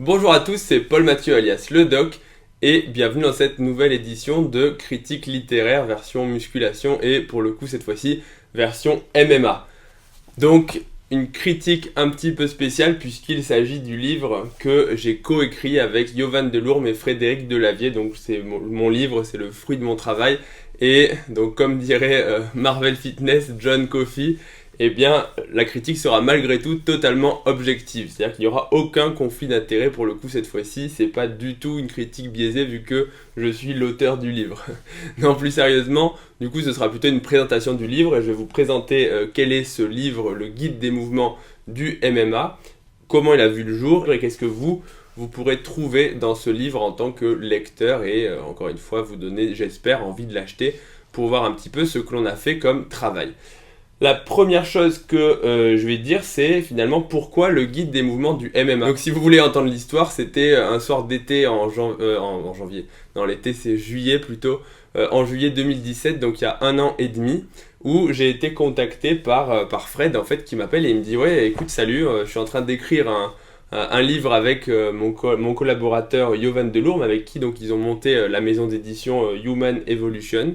Bonjour à tous, c'est Paul Mathieu alias Le Doc et bienvenue dans cette nouvelle édition de Critique littéraire version musculation et pour le coup cette fois-ci version MMA. Donc une critique un petit peu spéciale puisqu'il s'agit du livre que j'ai coécrit avec Yovan Delourme et Frédéric Delavier. Donc c'est mon livre, c'est le fruit de mon travail et donc comme dirait Marvel Fitness, John Coffey, eh bien, la critique sera malgré tout totalement objective. C'est-à-dire qu'il n'y aura aucun conflit d'intérêt pour le coup cette fois-ci. C'est pas du tout une critique biaisée vu que je suis l'auteur du livre. Non, plus sérieusement, du coup, ce sera plutôt une présentation du livre et je vais vous présenter quel est ce livre, le guide des mouvements du MMA, comment il a vu le jour et qu'est-ce que vous pourrez trouver dans ce livre en tant que lecteur et encore une fois vous donner, j'espère, envie de l'acheter pour voir un petit peu ce que l'on a fait comme travail. La première chose que je vais dire, c'est finalement pourquoi le guide des mouvements du MMA. Donc si vous voulez entendre l'histoire, c'était un soir d'été en janvier. Non, l'été c'est juillet plutôt. En juillet 2017, donc il y a 1 an et demi, où j'ai été contacté par Fred en fait qui m'appelle et il me dit ouais écoute salut, je suis en train d'écrire un livre avec mon collaborateur Yovan Delourme avec qui donc ils ont monté la maison d'édition Human Evolution.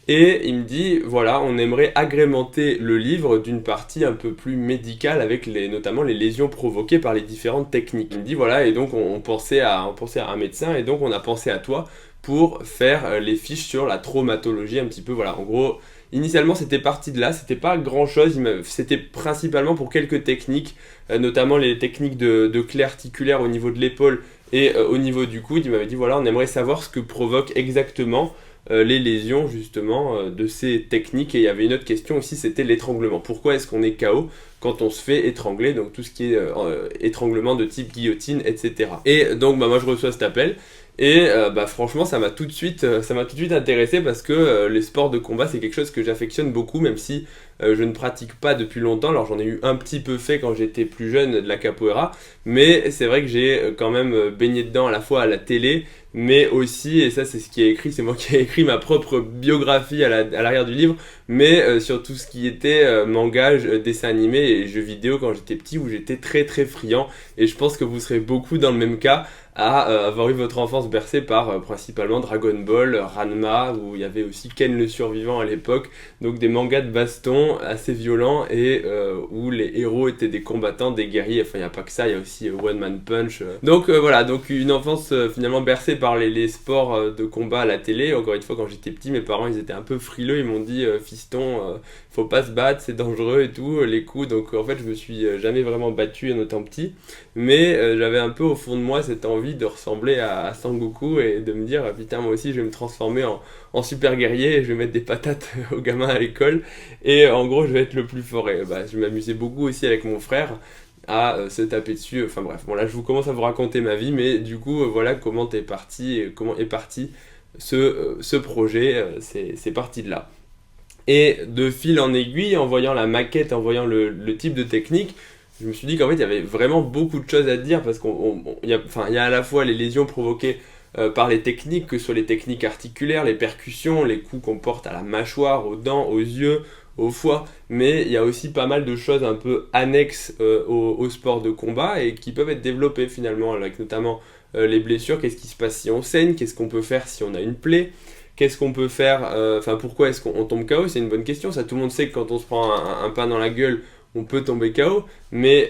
Et il me dit, voilà, on aimerait agrémenter le livre d'une partie un peu plus médicale avec notamment les lésions provoquées par les différentes techniques. Il me dit, voilà, et donc on pensait à un médecin, et donc on a pensé à toi pour faire les fiches sur la traumatologie un petit peu, voilà, en gros, initialement c'était parti de là, c'était pas grand chose, c'était principalement pour quelques techniques, notamment les techniques de clé articulaire au niveau de l'épaule et au niveau du coude. Il m'avait dit, voilà, on aimerait savoir ce que provoque exactement les lésions justement de ces techniques. Et il y avait une autre question aussi, c'était l'étranglement. Pourquoi est-ce qu'on est KO quand on se fait étrangler, donc tout ce qui est étranglement de type guillotine, etc. Et donc moi je reçois cet appel et franchement ça m'a tout de suite intéressé parce que les sports de combat c'est quelque chose que j'affectionne beaucoup, même si je ne pratique pas depuis longtemps. Alors j'en ai eu un petit peu fait quand j'étais plus jeune de la capoeira, mais c'est vrai que j'ai quand même baigné dedans à la fois à la télé, mais aussi, et ça c'est ce qui est écrit, c'est moi qui ai écrit ma propre biographie à l'arrière du livre, mais sur tout ce qui était manga, dessin animé et jeux vidéo quand j'étais petit, où j'étais très très friand, et je pense que vous serez beaucoup dans le même cas à avoir eu votre enfance bercée par principalement Dragon Ball, Ranma, où il y avait aussi Ken le Survivant à l'époque, donc des mangas de baston assez violents et où les héros étaient des combattants, des guerriers. Enfin il n'y a pas que ça, il y a aussi One Man Punch. Donc voilà, donc une enfance finalement bercée par les sports de combat à la télé. Encore une fois, quand j'étais petit, mes parents ils étaient un peu frileux, ils m'ont dit fiston, faut pas se battre, c'est dangereux et tout, les coups. Donc en fait je me suis jamais vraiment battu en étant petit, mais j'avais un peu au fond de moi cette envie de ressembler à Sangoku et de me dire putain moi aussi je vais me transformer en super guerrier et je vais mettre des patates aux gamins à l'école et en gros je vais être le plus fort. Et je m'amusais beaucoup aussi avec mon frère à se taper dessus. Enfin bref, bon là je vous commence à vous raconter ma vie, mais du coup voilà comment est parti et comment est parti ce projet, c'est parti de là. Et de fil en aiguille, en voyant la maquette, en voyant le type de technique, je me suis dit qu'en fait il y avait vraiment beaucoup de choses à dire parce qu'il y a à la fois les lésions provoquées par les techniques, que ce soit les techniques articulaires, les percussions, les coups qu'on porte à la mâchoire, aux dents, aux yeux, au foie, mais il y a aussi pas mal de choses un peu annexes au sport de combat et qui peuvent être développées finalement, avec notamment les blessures, qu'est-ce qui se passe si on saigne, qu'est-ce qu'on peut faire si on a une plaie, qu'est-ce qu'on peut faire, pourquoi est-ce qu'on tombe KO, c'est une bonne question, ça tout le monde sait que quand on se prend un pain dans la gueule, on peut tomber KO, mais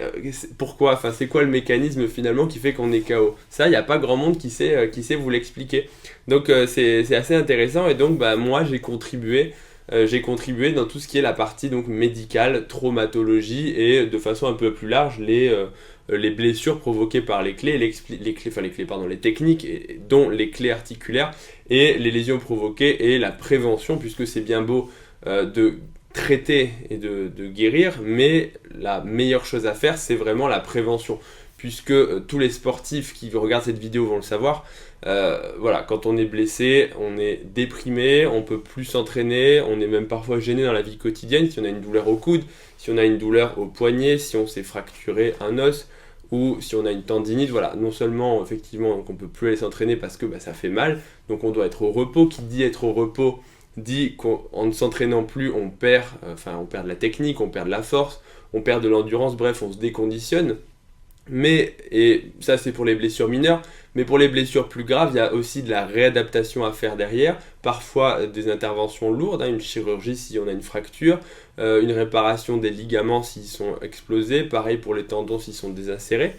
pourquoi, c'est quoi le mécanisme finalement qui fait qu'on est KO? Ça, il n'y a pas grand monde qui sait vous l'expliquer. Donc c'est assez intéressant et donc moi j'ai contribué dans tout ce qui est la partie donc médicale, traumatologie et de façon un peu plus large les blessures provoquées par les clés, les techniques dont les clés articulaires et les lésions provoquées et la prévention, puisque c'est bien beau de traiter et de guérir, mais la meilleure chose à faire c'est vraiment la prévention, puisque tous les sportifs qui regardent cette vidéo vont le savoir. Voilà, quand on est blessé, on est déprimé, on peut plus s'entraîner, on est même parfois gêné dans la vie quotidienne si on a une douleur au coude, si on a une douleur au poignet, si on s'est fracturé un os ou si on a une tendinite. Voilà, non seulement effectivement donc on peut plus aller s'entraîner parce que ça fait mal, donc on doit être au repos. Qui dit être au repos dit qu'en ne s'entraînant plus on perd de la technique, on perd de la force, on perd de l'endurance, bref on se déconditionne. Et ça c'est pour les blessures mineures, mais pour les blessures plus graves, il y a aussi de la réadaptation à faire derrière, parfois des interventions lourdes, une chirurgie si on a une fracture, une réparation des ligaments s'ils sont explosés, pareil pour les tendons s'ils sont désinsérés.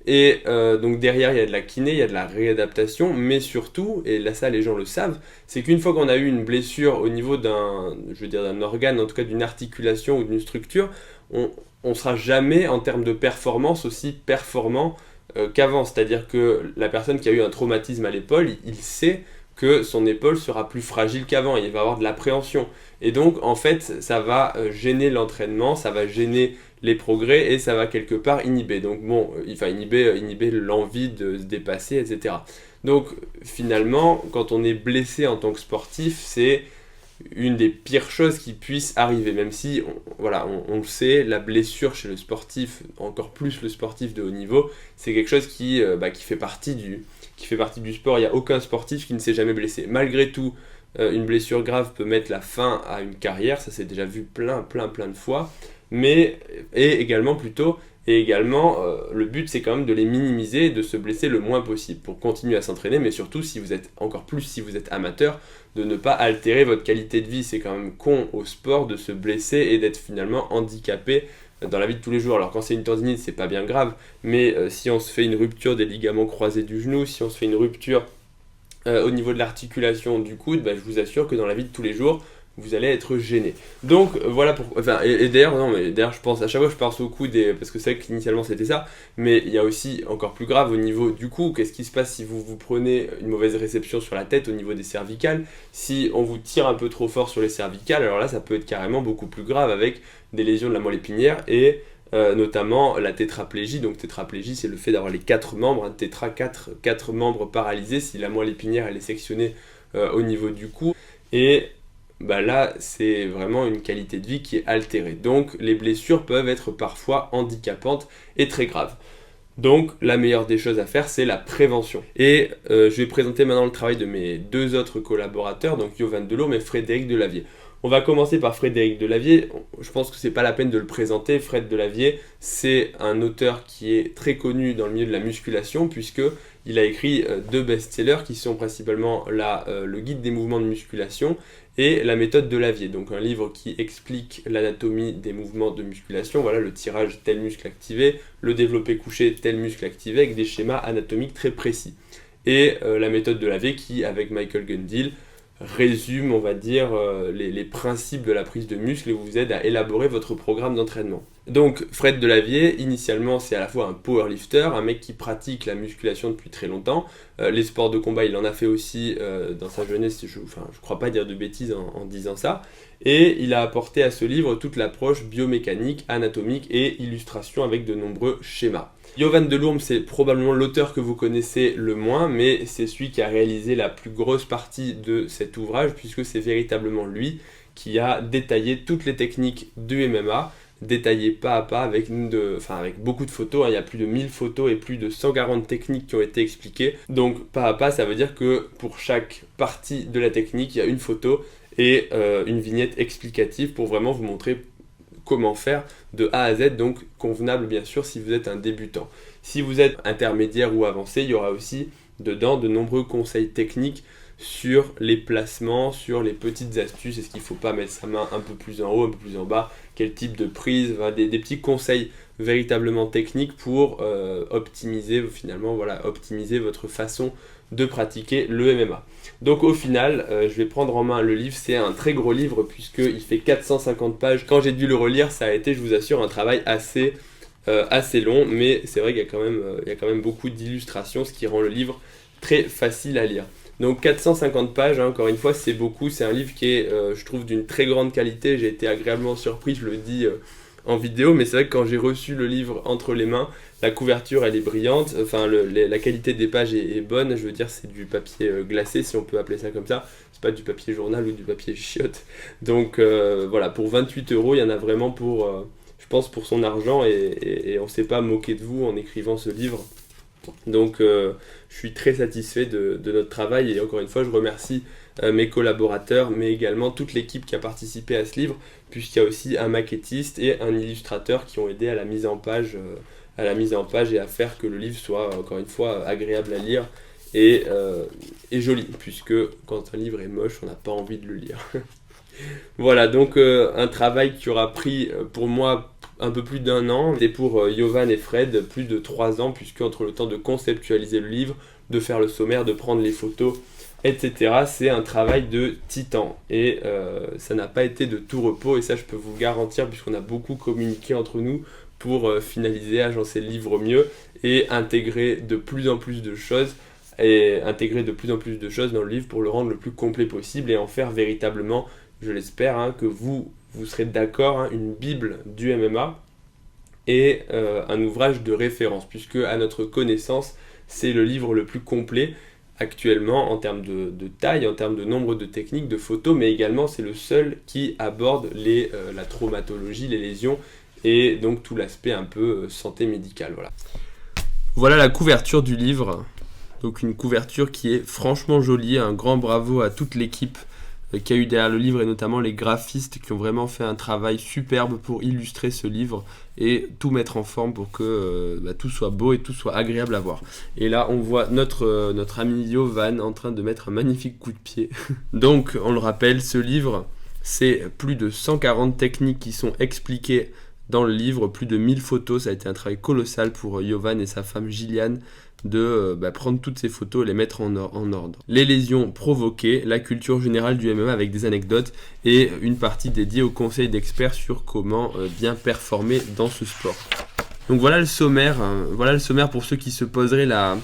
Et donc derrière, il y a de la kiné, il y a de la réadaptation, mais surtout, et là ça les gens le savent, c'est qu'une fois qu'on a eu une blessure au niveau d'un organe, en tout cas d'une articulation ou d'une structure, on ne sera jamais en termes de performance aussi performant qu'avant. C'est-à-dire que la personne qui a eu un traumatisme à l'épaule, il sait que son épaule sera plus fragile qu'avant, il va avoir de l'appréhension. Et donc en fait, ça va gêner l'entraînement, ça va gêner les progrès et ça va quelque part inhiber. Donc bon, inhiber l'envie de se dépasser, etc. Donc finalement, quand on est blessé en tant que sportif, c'est une des pires choses qui puissent arriver, même si, on le sait, la blessure chez le sportif, encore plus le sportif de haut niveau, c'est quelque chose qui fait partie du sport. Il n'y a aucun sportif qui ne s'est jamais blessé. Malgré tout, une blessure grave peut mettre la fin à une carrière, ça s'est déjà vu plein de fois, et également, le but c'est quand même de les minimiser et de se blesser le moins possible pour continuer à s'entraîner, mais surtout si vous êtes amateur, de ne pas altérer votre qualité de vie. C'est quand même con au sport de se blesser et d'être finalement handicapé dans la vie de tous les jours. Alors quand c'est une tendinite, c'est pas bien grave, mais si on se fait une rupture des ligaments croisés du genou, si on se fait une rupture au niveau de l'articulation du coude, je vous assure que dans la vie de tous les jours, vous allez être gêné. Donc voilà pour. Enfin, et d'ailleurs, je pense à chaque fois je pense au coude parce que c'est vrai qu'initialement c'était ça, mais il y a aussi encore plus grave au niveau du cou. Qu'est-ce qui se passe si vous prenez une mauvaise réception sur la tête au niveau des cervicales? Si on vous tire un peu trop fort sur les cervicales, alors là ça peut être carrément beaucoup plus grave avec des lésions de la moelle épinière et notamment la tétraplégie. Donc tétraplégie, c'est le fait d'avoir les 4 membres, quatre membres paralysés si la moelle épinière elle est sectionnée au niveau du cou. Et là, c'est vraiment une qualité de vie qui est altérée. Donc, les blessures peuvent être parfois handicapantes et très graves. Donc, la meilleure des choses à faire, c'est la prévention. Et je vais présenter maintenant le travail de mes 2 autres collaborateurs, donc Yovan Delourme et Frédéric Delavier. On va commencer par Frédéric Delavier. Je pense que c'est pas la peine de le présenter. Fred Delavier, c'est un auteur qui est très connu dans le milieu de la musculation puisqu'il a écrit 2 best-sellers qui sont principalement le guide des mouvements de musculation et la méthode Delavier. Donc un livre qui explique l'anatomie des mouvements de musculation. Voilà, le tirage tel muscle activé, le développé couché tel muscle activé avec des schémas anatomiques très précis. Et la méthode Delavier qui, avec Michael Gundil, résume, on va dire, les principes de la prise de muscle et vous aide à élaborer votre programme d'entraînement. Donc Fred Delavier, initialement c'est à la fois un powerlifter, un mec qui pratique la musculation depuis très longtemps. Les sports de combat il en a fait aussi dans sa jeunesse, je crois pas dire de bêtises en disant ça. Et il a apporté à ce livre toute l'approche biomécanique, anatomique et illustration avec de nombreux schémas. Yovan Delourme, c'est probablement l'auteur que vous connaissez le moins, mais c'est celui qui a réalisé la plus grosse partie de cet ouvrage, puisque c'est véritablement lui qui a détaillé toutes les techniques du MMA, détaillé pas à pas avec beaucoup de photos. Il y a plus de 1000 photos et plus de 140 techniques qui ont été expliquées. Donc pas à pas, ça veut dire que pour chaque partie de la technique, il y a une photo et une vignette explicative pour vraiment vous montrer comment faire de A à Z, donc convenable bien sûr si vous êtes un débutant. Si vous êtes intermédiaire ou avancé, il y aura aussi dedans de nombreux conseils techniques sur les placements, sur les petites astuces, est-ce qu'il ne faut pas mettre sa main un peu plus en haut, un peu plus en bas, quel type de prise, des petits conseils véritablement techniques pour optimiser votre façon de pratiquer le MMA. Donc au final, je vais prendre en main le livre, c'est un très gros livre puisqu'il fait 450 pages. Quand j'ai dû le relire, ça a été, je vous assure, un travail assez long, mais c'est vrai qu'il y a quand même beaucoup d'illustrations, ce qui rend le livre très facile à lire. Donc 450 pages, encore une fois, c'est beaucoup, c'est un livre qui est, je trouve, d'une très grande qualité, j'ai été agréablement surpris, je le dis en vidéo, mais c'est vrai que quand j'ai reçu le livre entre les mains, la couverture elle est brillante, la qualité des pages est bonne, je veux dire c'est du papier glacé si on peut appeler ça comme ça, c'est pas du papier journal ou du papier chiotte. Donc voilà, pour 28 €, il y en a vraiment pour, je pense, pour son argent et on s'est pas moqué de vous en écrivant ce livre. Donc je suis très satisfait de notre travail et encore une fois je remercie mes collaborateurs mais également toute l'équipe qui a participé à ce livre puisqu'il y a aussi un maquettiste et un illustrateur qui ont aidé à la mise en page à la mise en page et à faire que le livre soit, encore une fois, agréable à lire et joli, puisque quand un livre est moche, on n'a pas envie de le lire. Voilà, donc un travail qui aura pris pour moi un peu plus d'1 an, et pour Yovan et Fred plus de 3 ans, puisque entre le temps de conceptualiser le livre, de faire le sommaire, de prendre les photos, etc., c'est un travail de titan. Et ça n'a pas été de tout repos, et ça je peux vous garantir, puisqu'on a beaucoup communiqué entre nous pour finaliser, agencer le livre au mieux, et intégrer de plus en plus de choses, dans le livre pour le rendre le plus complet possible, et en faire véritablement, je l'espère, que vous serez d'accord, une bible du MMA et un ouvrage de référence, puisque à notre connaissance, c'est le livre le plus complet actuellement en termes de taille, en termes de nombre de techniques, de photos, mais également c'est le seul qui aborde la traumatologie, les lésions et donc tout l'aspect un peu santé médicale. Voilà la couverture du livre, donc une couverture qui est franchement jolie, un grand bravo à toute l'équipe qu'il y a eu derrière le livre et notamment les graphistes qui ont vraiment fait un travail superbe pour illustrer ce livre et tout mettre en forme pour que tout soit beau et tout soit agréable à voir. Et là on voit notre ami Yovan en train de mettre un magnifique coup de pied. Donc on le rappelle, ce livre c'est plus de 140 techniques qui sont expliquées dans le livre, plus de 1000 photos, ça a été un travail colossal pour Yovan et sa femme Gilliane de prendre toutes ces photos et les mettre en ordre. Les lésions provoquées, la culture générale du MMA avec des anecdotes et une partie dédiée aux conseils d'experts sur comment bien performer dans ce sport. Donc voilà le sommaire, pour ceux qui se poseraient la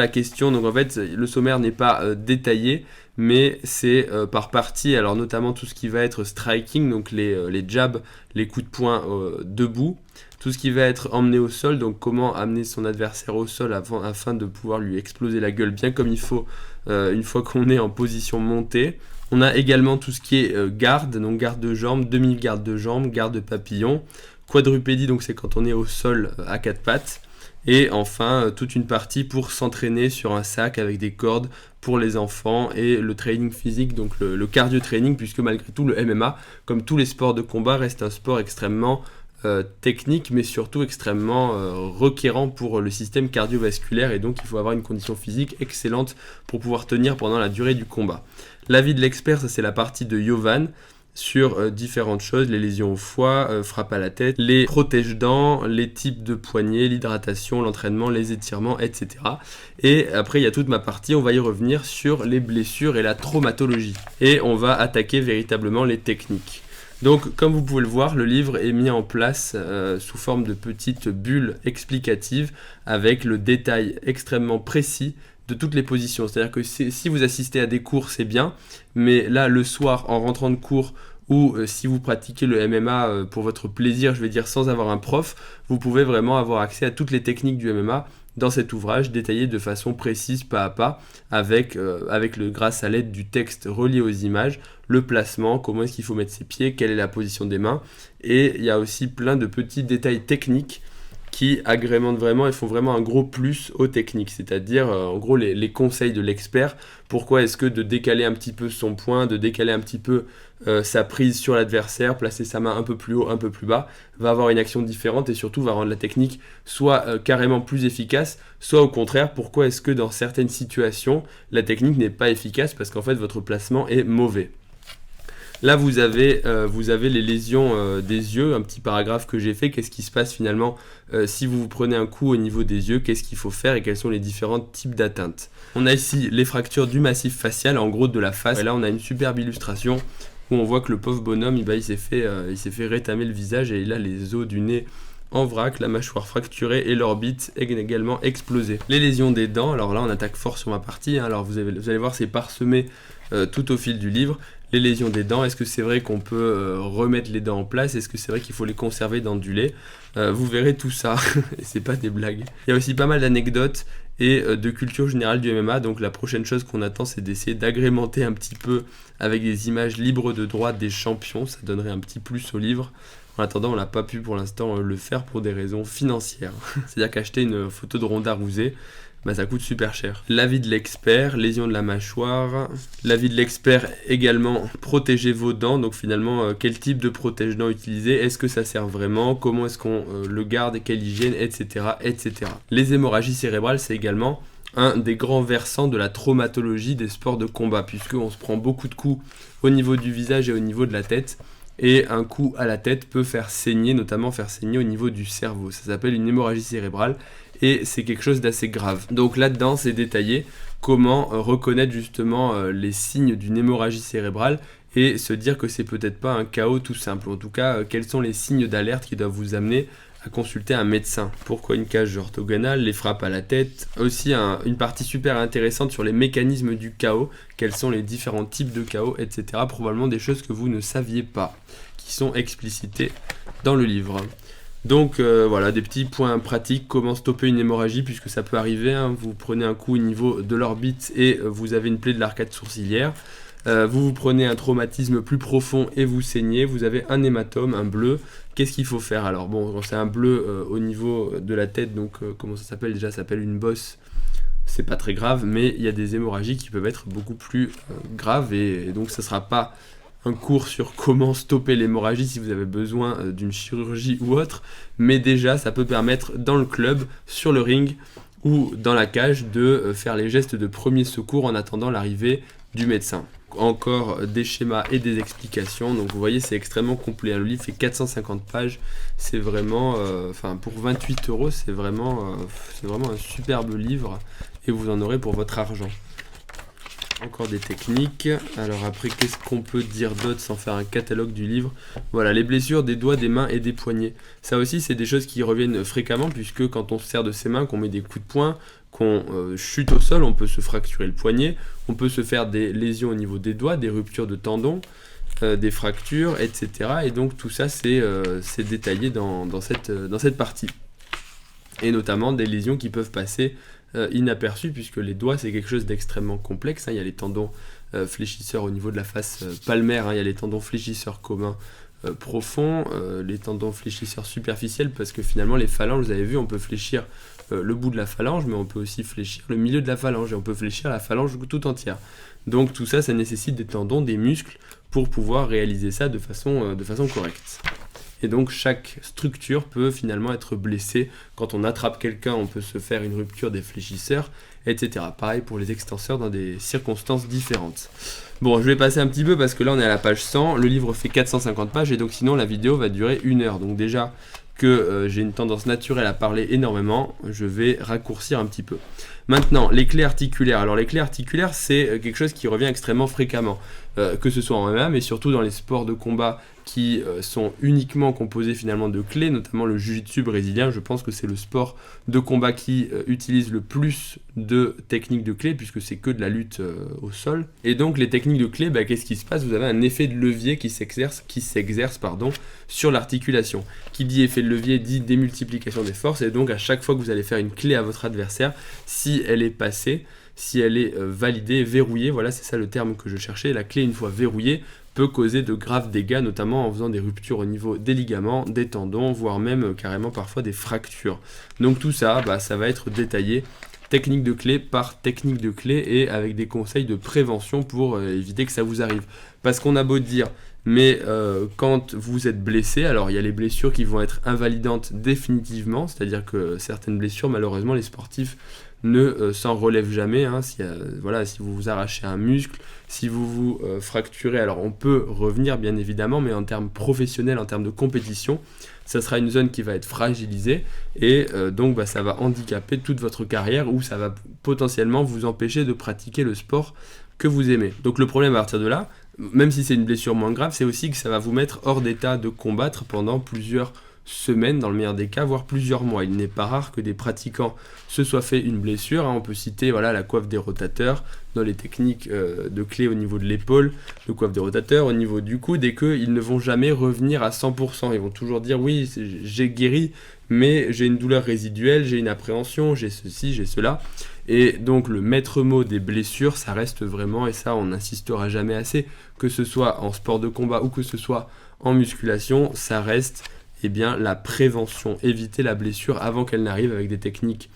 question. Donc en fait, le sommaire n'est pas détaillé, mais c'est par partie, alors notamment tout ce qui va être striking, donc les jabs, les coups de poing debout, tout ce qui va être emmené au sol, donc comment amener son adversaire au sol afin de pouvoir lui exploser la gueule bien comme il faut une fois qu'on est en position montée. On a également tout ce qui est garde, donc garde de jambes, demi-garde de jambes, garde papillon, quadrupédie, donc c'est quand on est au sol à 4 pattes. Et enfin, toute une partie pour s'entraîner sur un sac avec des cordes pour les enfants et le training physique, donc le cardio training, puisque malgré tout le MMA, comme tous les sports de combat, reste un sport extrêmement technique, mais surtout extrêmement requérant pour le système cardiovasculaire, et donc il faut avoir une condition physique excellente pour pouvoir tenir pendant la durée du combat. L'avis de l'expert, ça c'est la partie de Yovan, sur différentes choses, les lésions au foie, frappe à la tête, les protège-dents, les types de poignets, l'hydratation, l'entraînement, les étirements, etc. Et après, il y a toute ma partie, on va y revenir sur les blessures et la traumatologie. Et on va attaquer véritablement les techniques. Donc, comme vous pouvez le voir, le livre est mis en place sous forme de petites bulles explicatives avec le détail extrêmement précis de toutes les positions. C'est-à-dire que si vous assistez à des cours, c'est bien, mais là, le soir, en rentrant de cours, ou si vous pratiquez le MMA pour votre plaisir, je vais dire sans avoir un prof, vous pouvez vraiment avoir accès à toutes les techniques du MMA dans cet ouvrage, détaillé de façon précise, pas à pas, grâce à l'aide du texte relié aux images, le placement, comment est-ce qu'il faut mettre ses pieds, quelle est la position des mains, et il y a aussi plein de petits détails techniques qui agrémentent vraiment et font vraiment un gros plus aux techniques, c'est-à-dire en gros les conseils de l'expert. Pourquoi est-ce que de décaler un petit peu son poing, de décaler un petit peu sa prise sur l'adversaire, placer sa main un peu plus haut, un peu plus bas, va avoir une action différente et surtout va rendre la technique soit carrément plus efficace, soit au contraire, pourquoi est-ce que dans certaines situations, la technique n'est pas efficace parce qu'en fait votre placement est mauvais. Là, vous avez les lésions des yeux, un petit paragraphe que j'ai fait. Qu'est-ce qui se passe finalement si vous prenez un coup au niveau des yeux? Qu'est-ce qu'il faut faire et quels sont les différents types d'atteintes? On a ici les fractures du massif facial, en gros de la face. Et là, on a une superbe illustration où on voit que le pauvre bonhomme, il s'est fait rétamer le visage et il a les os du nez en vrac, la mâchoire fracturée et l'orbite également explosée. Les lésions des dents, alors là, on attaque fort sur ma partie. Alors vous allez voir, c'est parsemé tout au fil du livre. Les lésions des dents, est-ce que c'est vrai qu'on peut remettre les dents en place? Est-ce que c'est vrai qu'il faut les conserver dans du lait? Vous verrez tout ça, et c'est pas des blagues. Il y a aussi pas mal d'anecdotes et de culture générale du MMA, donc la prochaine chose qu'on attend, c'est d'essayer d'agrémenter un petit peu avec des images libres de droit des champions, ça donnerait un petit plus au livre. En attendant, on n'a pas pu pour l'instant le faire pour des raisons financières. C'est-à-dire qu'acheter une photo de Ronda Rousey, ça coûte super cher. L'avis de l'expert, lésion de la mâchoire. L'avis de l'expert également, protéger vos dents. Donc finalement, quel type de protège-dents utiliser? Est-ce que ça sert vraiment? Comment est-ce qu'on le garde? Quelle hygiène? Etc. etc. Les hémorragies cérébrales, c'est également un des grands versants de la traumatologie des sports de combat, puisqu'on se prend beaucoup de coups au niveau du visage et au niveau de la tête. Et un coup à la tête peut faire saigner, notamment faire saigner au niveau du cerveau. Ça s'appelle une hémorragie cérébrale et c'est quelque chose d'assez grave. Donc là-dedans, c'est détaillé comment reconnaître justement les signes d'une hémorragie cérébrale et se dire que c'est peut-être pas un chaos tout simple. En tout cas, quels sont les signes d'alerte qui doivent vous amener à consulter un médecin. Pourquoi une cage orthogonale, les frappes à la tête, aussi une partie super intéressante sur les mécanismes du chaos, quels sont les différents types de chaos, etc. Probablement des choses que vous ne saviez pas, qui sont explicités dans le livre. Donc voilà, des petits points pratiques, comment stopper une hémorragie, puisque ça peut arriver, hein, vous prenez un coup au niveau de l'orbite et vous avez une plaie de l'arcade sourcilière. Vous prenez un traumatisme plus profond et vous saignez, vous avez un hématome, un bleu. Qu'est-ce qu'il faut faire? Alors bon, c'est un bleu au niveau de la tête, donc comment ça s'appelle déjà? Ça s'appelle une bosse. C'est pas très grave, mais il y a des hémorragies qui peuvent être beaucoup plus graves et donc ça sera pas un cours sur comment stopper l'hémorragie si vous avez besoin d'une chirurgie ou autre, mais déjà ça peut permettre dans le club, sur le ring ou dans la cage de faire les gestes de premier secours en attendant l'arrivée du médecin. Encore des schémas et des explications, donc vous voyez c'est extrêmement complet, le livre fait 450 pages, c'est vraiment, pour 28 €, c'est vraiment un superbe livre et vous en aurez pour votre argent. Encore des techniques. Alors après, qu'est-ce qu'on peut dire d'autre sans faire un catalogue du livre? Voilà, les blessures des doigts, des mains et des poignets. Ça aussi, c'est des choses qui reviennent fréquemment, puisque quand on se sert de ses mains, qu'on met des coups de poing, qu'on chute au sol, on peut se fracturer le poignet, on peut se faire des lésions au niveau des doigts, des ruptures de tendons, des fractures, etc. Et donc tout ça, c'est détaillé dans cette partie. Et notamment des lésions qui peuvent passer inaperçues, puisque les doigts c'est quelque chose d'extrêmement complexe, hein. Il y a les tendons fléchisseurs au niveau de la face palmaire, hein. Il y a les tendons fléchisseurs communs profonds, les tendons fléchisseurs superficiels, parce que finalement les phalanges, vous avez vu, on peut fléchir le bout de la phalange, mais on peut aussi fléchir le milieu de la phalange, et on peut fléchir la phalange tout entière. Donc tout ça, ça nécessite des tendons, des muscles, pour pouvoir réaliser ça de façon correcte. Et donc chaque structure peut finalement être blessée. Quand on attrape quelqu'un, on peut se faire une rupture des fléchisseurs, etc. Pareil pour les extenseurs dans des circonstances différentes. Bon, je vais passer un petit peu parce que là on est à la page 100, le livre fait 450 pages et donc sinon la vidéo va durer 1 heure. Donc déjà que j'ai une tendance naturelle à parler énormément, je vais raccourcir un petit peu. Maintenant, les clés articulaires. Alors les clés articulaires, c'est quelque chose qui revient extrêmement fréquemment, que ce soit en MMA, mais surtout dans les sports de combat qui sont uniquement composés finalement de clés, notamment le jiu-jitsu brésilien. Je pense que c'est le sport de combat qui utilise le plus de techniques de clés, puisque c'est que de la lutte au sol. Et donc les techniques de clés, qu'est-ce qui se passe? Vous avez un effet de levier qui s'exerce sur l'articulation. Qui dit effet de levier dit démultiplication des forces, et donc à chaque fois que vous allez faire une clé à votre adversaire, si elle est passée, si elle est validée, verrouillée, voilà, c'est ça le terme que je cherchais, la clé une fois verrouillée peut causer de graves dégâts, notamment en faisant des ruptures au niveau des ligaments, des tendons, voire même carrément parfois des fractures. Donc tout ça, ça va être détaillé technique de clé par technique de clé et avec des conseils de prévention pour éviter que ça vous arrive. Parce qu'on a beau dire, mais quand vous êtes blessé, alors il y a les blessures qui vont être invalidantes définitivement, c'est-à-dire que certaines blessures, malheureusement, les sportifs ne s'en relèvent jamais, hein. Si vous vous arrachez un muscle, si vous vous fracturez, alors on peut revenir bien évidemment, mais en termes professionnels, en termes de compétition, ça sera une zone qui va être fragilisée et donc ça va handicaper toute votre carrière ou ça va potentiellement vous empêcher de pratiquer le sport que vous aimez. Donc le problème à partir de là, même si c'est une blessure moins grave, c'est aussi que ça va vous mettre hors d'état de combattre pendant plusieurs semaines, dans le meilleur des cas, voire plusieurs mois. Il n'est pas rare que des pratiquants se soient fait une blessure, hein. On peut citer la coiffe des rotateurs, dans les techniques de clé au niveau de l'épaule, de coiffe des rotateurs, au niveau du coude, et qu'ils ne vont jamais revenir à 100%. Ils vont toujours dire oui, j'ai guéri, mais j'ai une douleur résiduelle, j'ai une appréhension, j'ai ceci, j'ai cela. Et donc le maître mot des blessures, ça reste vraiment, et ça on n'insistera jamais assez, que ce soit en sport de combat ou que ce soit en musculation, ça reste la prévention, éviter la blessure avant qu'elle n'arrive avec des techniques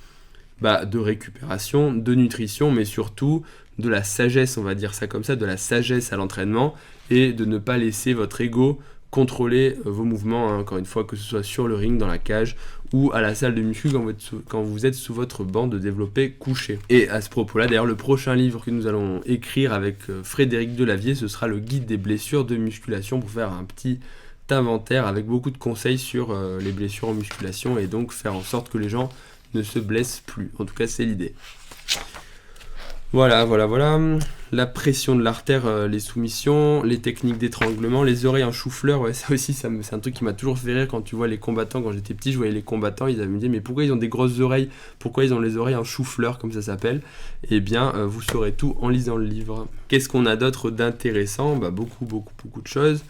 de récupération, de nutrition, mais surtout de la sagesse, on va dire ça comme ça, de la sagesse à l'entraînement, et de ne pas laisser votre ego contrôler vos mouvements, hein, encore une fois, que ce soit sur le ring, dans la cage ou à la salle de muscu quand vous êtes sous votre banc de développé couché. Et à ce propos-là, d'ailleurs, le prochain livre que nous allons écrire avec Frédéric Delavier, ce sera le guide des blessures de musculation pour faire un petit inventaire avec beaucoup de conseils sur les blessures en musculation et donc faire en sorte que les gens ne se blessent plus. En tout cas, c'est l'idée. Voilà. La pression de l'artère, les soumissions, les techniques d'étranglement, les oreilles en chou-fleur, ouais, ça aussi, c'est un truc qui m'a toujours fait rire quand tu vois les combattants. Quand j'étais petit, je voyais les combattants, ils me disaient mais pourquoi ils ont des grosses oreilles? Pourquoi ils ont les oreilles en chou-fleur, comme ça s'appelle? Eh bien, vous saurez tout en lisant le livre. Qu'est-ce qu'on a d'autre d'intéressant? Beaucoup de choses.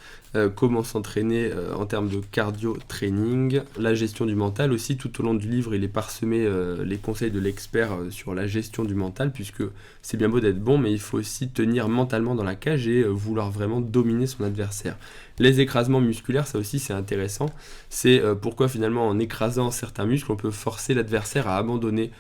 Comment s'entraîner en termes de cardio-training, la gestion du mental aussi. Tout au long du livre, il est parsemé les conseils de l'expert sur la gestion du mental, puisque c'est bien beau d'être bon, mais il faut aussi tenir mentalement dans la cage et vouloir vraiment dominer son adversaire. Les écrasements musculaires, ça aussi c'est intéressant. C'est pourquoi finalement en écrasant certains muscles, on peut forcer l'adversaire à abandonner.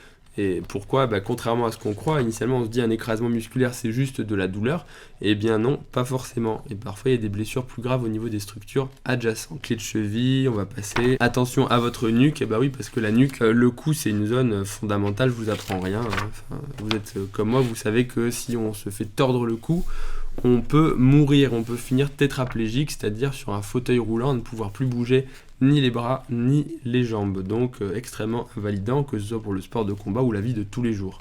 Et pourquoi? Contrairement à ce qu'on croit, initialement on se dit un écrasement musculaire c'est juste de la douleur. Eh bien non, pas forcément. Et parfois il y a des blessures plus graves au niveau des structures adjacentes. Clé de cheville, on va passer. Attention à votre nuque, oui, parce que la nuque, le cou c'est une zone fondamentale, je vous apprends rien. Hein. Enfin, vous êtes comme moi, vous savez que si on se fait tordre le cou, on peut mourir, on peut finir tétraplégique, c'est-à-dire sur un fauteuil roulant, ne pouvoir plus bouger ni les bras ni les jambes. Donc extrêmement invalidant, que ce soit pour le sport de combat ou la vie de tous les jours.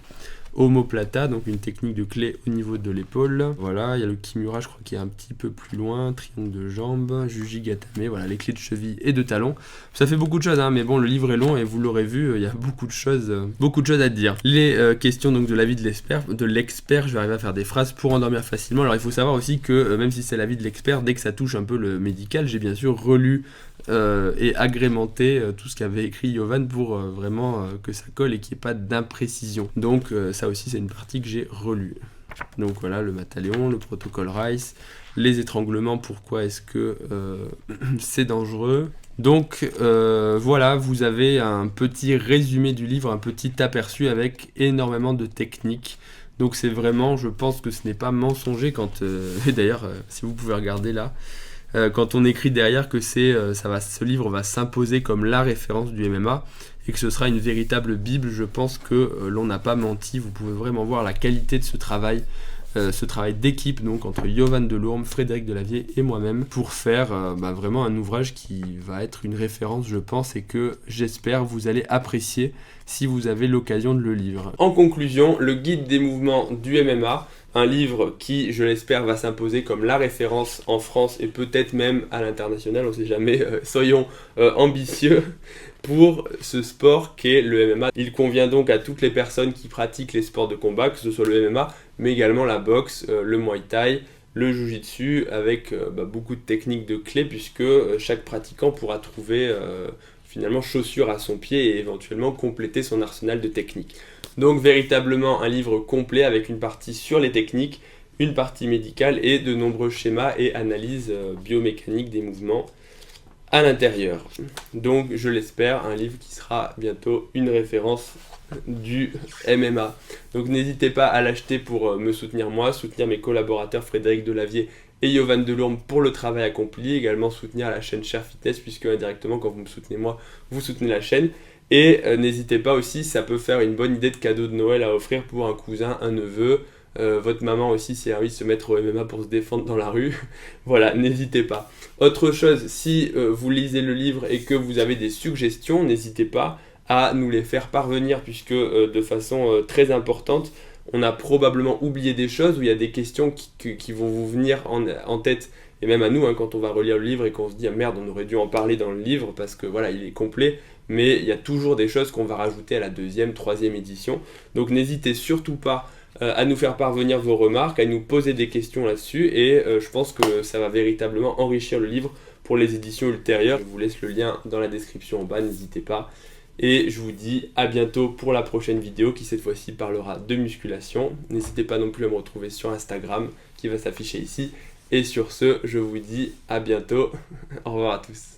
Omoplata, donc une technique de clé au niveau de l'épaule. Voilà, il y a le Kimura, je crois qu'il est un petit peu plus loin. Triangle de jambes, Jujigatame, voilà, les clés de cheville et de talon. Ça fait beaucoup de choses, hein, mais bon, le livre est long et vous l'aurez vu, il y a beaucoup de choses à dire. Les questions donc de l'avis de l'expert, je vais arriver à faire des phrases pour endormir facilement. Alors il faut savoir aussi que même si c'est l'avis de l'expert, dès que ça touche un peu le médical, j'ai bien sûr relu et agrémenté tout ce qu'avait écrit Yovan pour vraiment que ça colle et qu'il n'y ait pas d'imprécision. Donc ça aussi c'est une partie que j'ai relue. Donc voilà, le Mataléon, le protocole Rice, les étranglements, pourquoi est-ce que c'est dangereux. Donc voilà, vous avez un petit résumé du livre, un petit aperçu avec énormément de techniques. Donc c'est vraiment, je pense que ce n'est pas mensonger quand... et d'ailleurs, si vous pouvez regarder là, quand on écrit derrière que ce livre va s'imposer comme la référence du MMA et que ce sera une véritable bible, je pense que l'on n'a pas menti. Vous pouvez vraiment voir la qualité de ce travail d'équipe, donc entre Yovan Delourme, Frédéric Delavier et moi-même, pour faire vraiment un ouvrage qui va être une référence, je pense, et que j'espère vous allez apprécier si vous avez l'occasion de le lire. En conclusion, le guide des mouvements du MMA, un livre qui, je l'espère, va s'imposer comme la référence en France et peut-être même à l'international, on ne sait jamais, soyons ambitieux pour ce sport qu'est le MMA. Il convient donc à toutes les personnes qui pratiquent les sports de combat, que ce soit le MMA, mais également la boxe, le Muay Thai, le Jiu-Jitsu, avec beaucoup de techniques de clés, puisque chaque pratiquant pourra trouver finalement chaussure à son pied et éventuellement compléter son arsenal de techniques. Donc véritablement un livre complet avec une partie sur les techniques, une partie médicale et de nombreux schémas et analyses biomécaniques des mouvements à l'intérieur. Donc je l'espère, un livre qui sera bientôt une référence du MMA. Donc n'hésitez pas à l'acheter pour me soutenir moi, soutenir mes collaborateurs Frédéric Delavier et Yovan Delourme pour le travail accompli, également soutenir la chaîne Cher Fitness, puisque indirectement quand vous me soutenez moi, vous soutenez la chaîne. Et n'hésitez pas aussi, ça peut faire une bonne idée de cadeau de Noël à offrir pour un cousin, un neveu, votre maman aussi si elle a envie de se mettre au MMA pour se défendre dans la rue. Voilà, n'hésitez pas. Autre chose, si vous lisez le livre et que vous avez des suggestions, n'hésitez pas à nous les faire parvenir, puisque de façon très importante, on a probablement oublié des choses, où il y a des questions qui vont vous venir en tête, et même à nous, hein, quand on va relire le livre et qu'on se dit ah merde, on aurait dû en parler dans le livre, parce que voilà, il est complet, mais il y a toujours des choses qu'on va rajouter à la 2e, 3e édition. Donc n'hésitez surtout pas à nous faire parvenir vos remarques, à nous poser des questions là-dessus, et je pense que ça va véritablement enrichir le livre pour les éditions ultérieures. Je vous laisse le lien dans la description en bas, n'hésitez pas. Et je vous dis à bientôt pour la prochaine vidéo qui cette fois-ci parlera de musculation. N'hésitez pas non plus à me retrouver sur Instagram qui va s'afficher ici. Et sur ce, je vous dis à bientôt. Au revoir à tous.